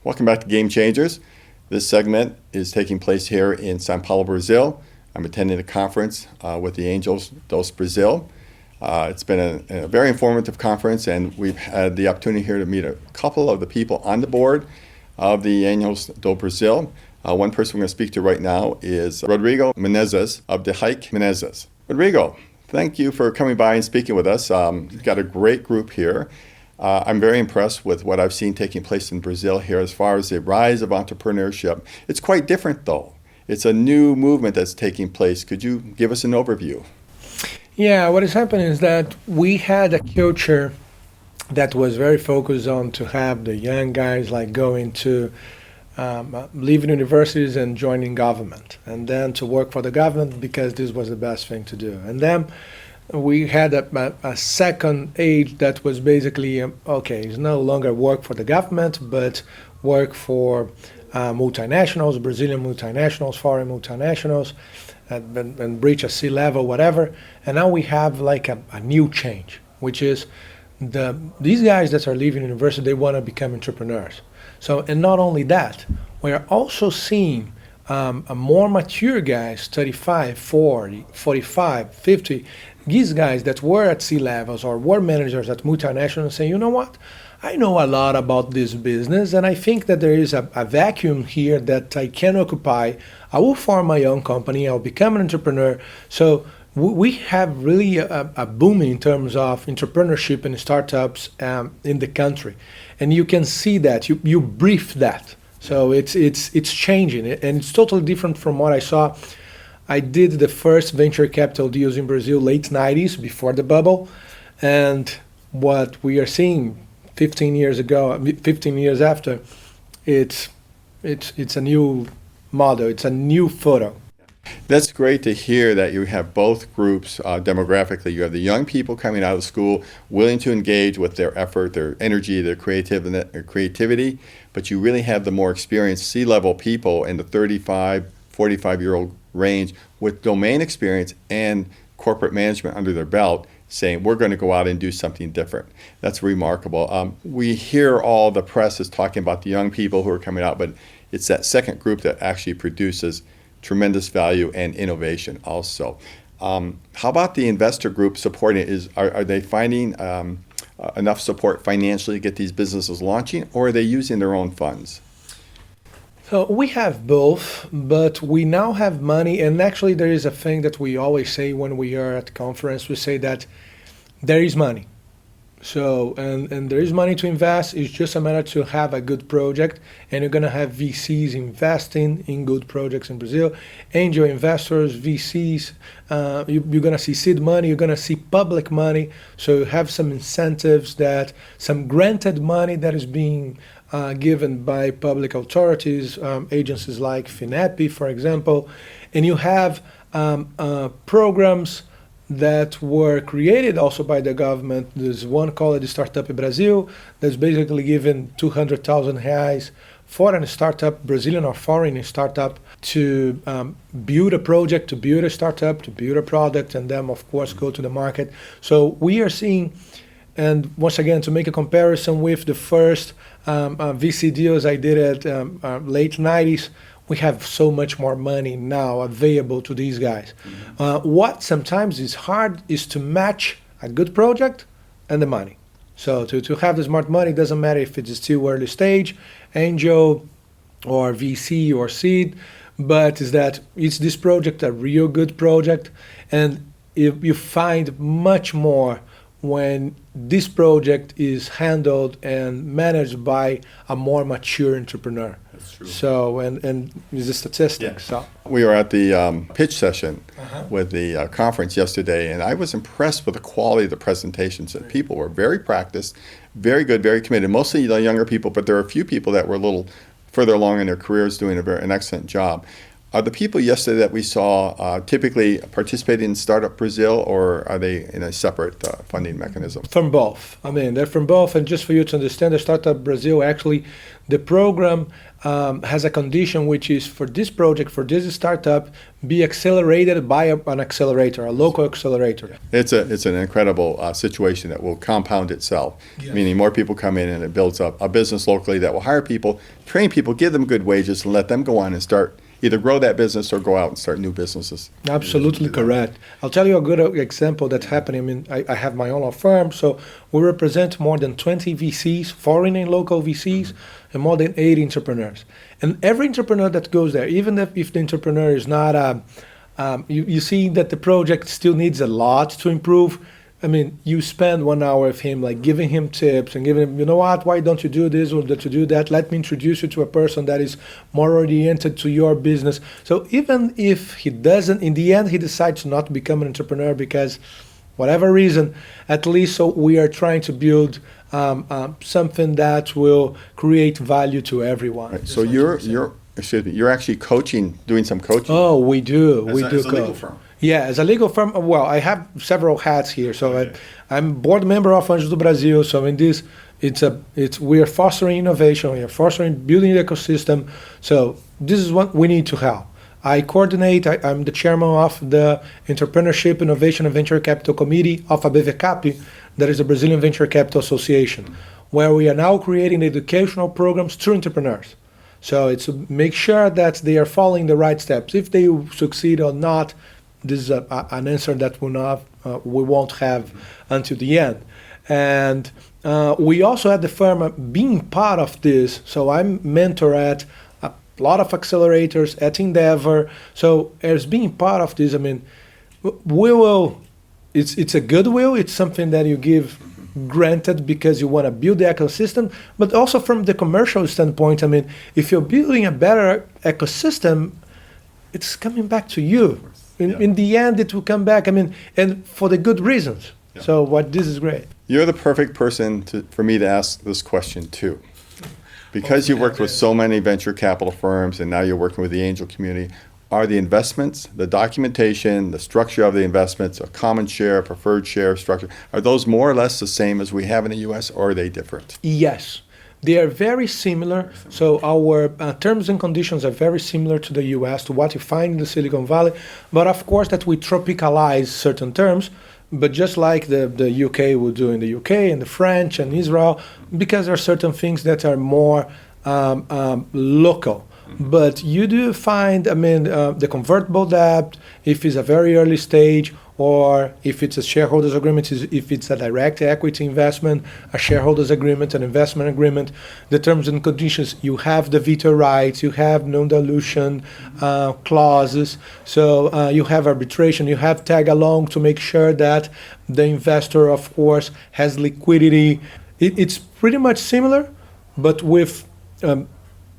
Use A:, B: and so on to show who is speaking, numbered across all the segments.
A: Welcome back to Game Changers. This segment is taking place here in Sao Paulo, Brazil. I'm attending a conference with the Anjos dos Brasil. It's been a very informative conference, and we've had the opportunity here to meet a couple of the people on the board of the Anjos dos Brasil. One person we're going to speak to right now is Rodrigo Menezes of Derraik Menezes. Rodrigo, thank you for coming by and speaking with us. You've got a great group here. I'm very impressed with what I've seen taking place in Brazil here as far as the rise of entrepreneurship. It's quite different, though. It's a new movement that's taking place. Could you give us an overview?
B: Yeah, what is happening is that we had a culture that was very focused on to have the young guys like going to leaving universities and joining government, and then to work for the government because this was the best thing to do. And then we had a second age that was basically, it's no longer work for the government, but work for multinationals, Brazilian multinationals, foreign multinationals, and reach a C-level, whatever. And now we have like a new change, which is these guys that are leaving university, they want to become entrepreneurs. So, and not only that, we are also seeing a more mature guys, 35, 40, 45, 50, these guys that were at C-levels or were managers at multinationals saying, you know what, I know a lot about this business, and I think that there is a vacuum here that I can occupy. I will form my own company, I'll become an entrepreneur. So we have really a boom in terms of entrepreneurship and startups in the country. And you can see that, you brief that. So it's changing, and it's totally different from what I saw. I did the first venture capital deals in Brazil late 90s, before the bubble. And what we are seeing 15 years after, it's a new model, it's a new photo.
A: That's great to hear that you have both groups demographically. You have the young people coming out of school willing to engage with their effort, their energy, their creativity, but you really have the more experienced C-level people in the 35, 45-year-old range with domain experience and corporate management under their belt saying, we're going to go out and do something different. That's remarkable. We hear all the press is talking about the young people who are coming out, but it's that second group that actually produces tremendous value and innovation also. How about the investor group supporting it? Are they finding enough support financially to get these businesses launching, or are they using their own funds?
B: So we have both, but we now have money, and actually there is a thing that we always say when we are at conference. We say that there is money. So, and there is money to invest. It's just a matter to have a good project, and you're going to have VCs investing in good projects in Brazil, angel investors, VCs. You're going to see seed money, you're going to see public money. So you have some incentives, some granted money that is being given by public authorities, agencies like FINEP, for example. And you have programs that were created also by the government. There's one called Startup Brazil that's basically given 200,000 reais for a startup, Brazilian or foreign startup, to build a project, to build a startup, to build a product, and then of course go to the market. So we are seeing, and once again, to make a comparison with the first VC deals I did at late 90s, we have so much more money now available to these guys. Mm-hmm. What sometimes is hard is to match a good project and the money. So to have the smart money, doesn't matter if it's still early stage, angel or VC or seed, but is this project a real good project? And if you find much more when this project is handled and managed by a more mature entrepreneur.
A: That's true.
B: So, and is the statistics.
A: Yeah. So we were at the pitch session with the conference yesterday, and I was impressed with the quality of the presentations. And people were very practiced, very good, very committed. Mostly the younger people, but there are a few people that were a little further along in their careers doing an excellent job. Are the people yesterday that we saw typically participating in Startup Brazil, or are they in a separate funding mechanism?
B: From both. I mean, they're from both. And just for you to understand, the Startup Brazil, actually, the program has a condition which is for this project, for this startup, be accelerated by an accelerator, a local accelerator.
A: It's an incredible situation that will compound itself, meaning more people come in and it builds up a business locally that will hire people, train people, give them good wages, and let them go on and start either grow that business or go out and start new businesses.
B: Absolutely correct. I'll tell you a good example that's happening. I mean, I have my own law firm, so we represent more than 20 VCs, foreign and local VCs, and more than 80 entrepreneurs. And every entrepreneur that goes there, even if the entrepreneur is not, you see that the project still needs a lot to improve. I mean, you spend 1 hour with him, like giving him tips and giving him, you know what, why don't you do this or to do that? Let me introduce you to a person that is more oriented to your business. So even if he doesn't, in the end, he decides not to become an entrepreneur because whatever reason, at least so we are trying to build something that will create value to everyone.
A: Right. So you're actually coaching, doing some coaching.
B: Oh, we do.
A: As a legal firm.
B: Yeah, as a legal firm, well, I have several hats here. So I'm board member of Anjos dos Brasil. So in this, we are fostering innovation, we are fostering building the ecosystem. So this is what we need to help. I coordinate. I'm the chairman of the Entrepreneurship, Innovation, and Venture Capital Committee of ABVCAP, that is the Brazilian Venture Capital Association, where we are now creating educational programs to entrepreneurs. So it's to make sure that they are following the right steps. If they succeed or not, this is an answer that we won't have until the end. And we also at the firm being part of this. So I'm mentor at a lot of accelerators at Endeavor. So as being part of this, I mean, we will. It's a goodwill. It's something that you give granted because you want to build the ecosystem, but also from the commercial standpoint. I mean, if you're building a better ecosystem, it's coming back to you. In the end, it will come back. I mean, and for the good reasons. Yeah. So this is great.
A: You're the perfect person for me to ask this question to. Because you worked with so many venture capital firms and now you're working with the angel community, are the investments, the documentation, the structure of the investments, a common share, preferred share structure, are those more or less the same as we have in the U.S., or are they different?
B: Yes. They are very similar. So our terms and conditions are very similar to the U.S., to what you find in the Silicon Valley. But of course that we tropicalize certain terms, but just like the UK will do in the UK and the French and Israel, because there are certain things that are more local. But you do find, I mean, the convertible debt, if it's a very early stage, or if it's a shareholders agreement, if it's a direct equity investment, a shareholders agreement, an investment agreement, the terms and conditions, you have the veto rights, you have non-dilution clauses, so you have arbitration, you have tag along to make sure that the investor, of course, has liquidity. It's pretty much similar, but with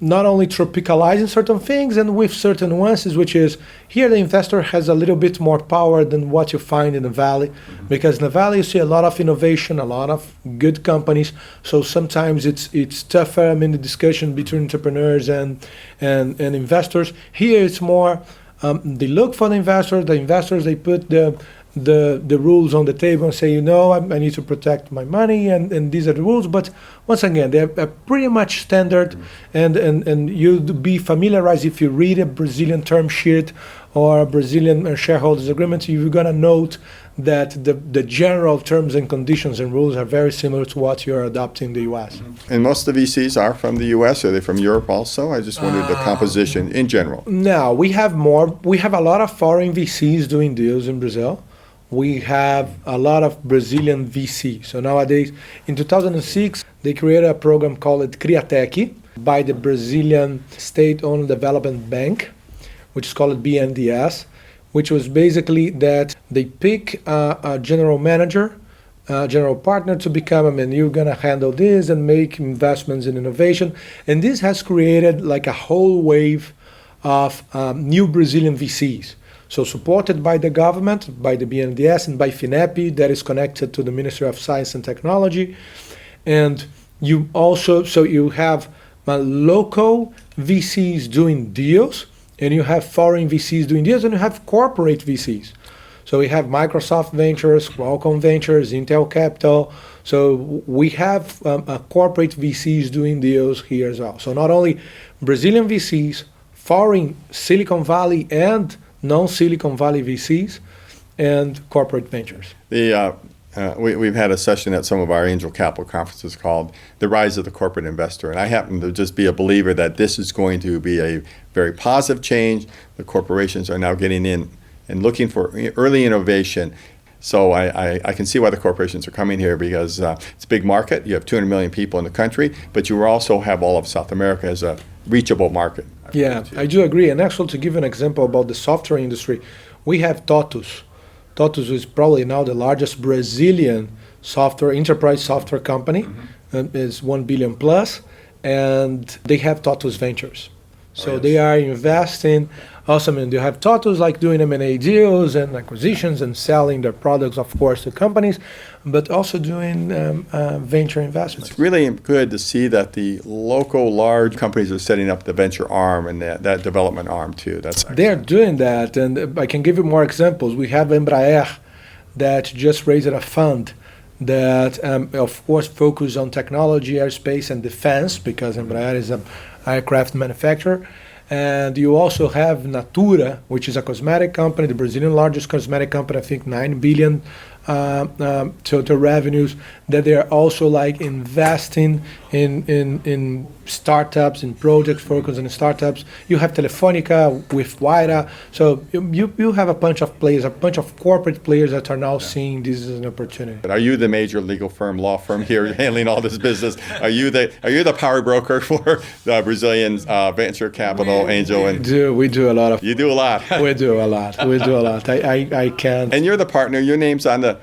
B: not only tropicalizing certain things and with certain nuances, which is here the investor has a little bit more power than what you find in the Valley, because in the Valley you see a lot of innovation, a lot of good companies, so sometimes it's tougher, I mean, the discussion between entrepreneurs and investors. Here it's more, they look for the investors, they put the rules on the table and say, you know, I need to protect my money and these are the rules. But once again, they're pretty much standard, and you'd be familiarized if you read a Brazilian term sheet or a Brazilian shareholders agreement, you're gonna note that the general terms and conditions and rules are very similar to what you're adopting in the U.S.
A: And most of the VCs are from the U.S. Are they from Europe also? I just wondered the composition in general.
B: No, we have more. We have a lot of foreign VCs doing deals in Brazil. We have a lot of Brazilian VC. So nowadays, in 2006, they created a program called Criatec by the Brazilian State-Owned Development Bank, which is called BNDES, which was basically that they pick a general manager, general partner to become, I mean, you're going to handle this and make investments in innovation. And this has created like a whole wave of new Brazilian VCs. So supported by the government, by the BNDES, and by FINEP, that is connected to the Ministry of Science and Technology. And you also, so you have local VCs doing deals, and you have foreign VCs doing deals, and you have corporate VCs. So we have Microsoft Ventures, Qualcomm Ventures, Intel Capital. So we have corporate VCs doing deals here as well. So not only Brazilian VCs, foreign Silicon Valley and non-Silicon Valley VCs, and corporate ventures.
A: We've had a session at some of our angel capital conferences called The Rise of the Corporate Investor. And I happen to just be a believer that this is going to be a very positive change. The corporations are now getting in and looking for early innovation. So I can see why the corporations are coming here, because it's a big market. You have 200 million people in the country, but you also have all of South America as a reachable market.
B: Yeah, I do agree. And actually, to give you an example about the software industry, we have TOTUS. TOTUS is probably now the largest Brazilian enterprise software company. Is 1 billion plus, and they have TOTUS Ventures. So they are investing. Also, I mean, they have TOTUS like doing M&A deals and acquisitions and selling their products, of course, to companies, but also doing venture investments.
A: It's really good to see that the local large companies are setting up the venture arm and that development arm too.
B: They're doing that, and I can give you more examples. We have Embraer that just raised a fund that, of course, focus on technology, aerospace, and defense, because Embraer is an aircraft manufacturer. And you also have Natura, which is a cosmetic company, the Brazilian largest cosmetic company, I think 9 billion total revenues, that they are also like investing in startups, in projects focused on startups. You have Telefonica with Waira. So you have a bunch of players, a bunch of corporate players that are now seeing this as an opportunity.
A: But are you the major legal firm, law firm here handling all this business? Are you the power broker for the Brazilian venture capital angel?
B: We do a lot of.
A: You do a lot.
B: We do a lot. I can't.
A: And you're the partner. Your name's on the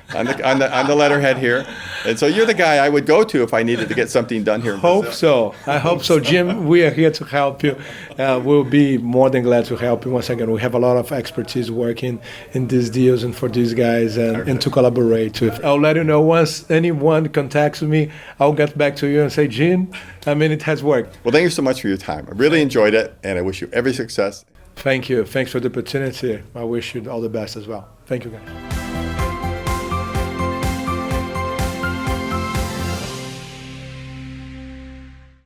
A: letterhead here, and so you're the guy I would go to if I needed to get something done here.
B: I hope so, Jim. We are here to help you. We'll be more than glad to help you. Once again, we have a lot of expertise working in these deals and for these guys and to collaborate with. I'll let you know once anyone contacts me. I'll get back to you and say, Jim, I mean, it has worked.
A: Well, thank you so much for your time. I really enjoyed it, and I wish you every success.
B: Thank you. Thanks for the opportunity. I wish you all the best as well. Thank you, guys.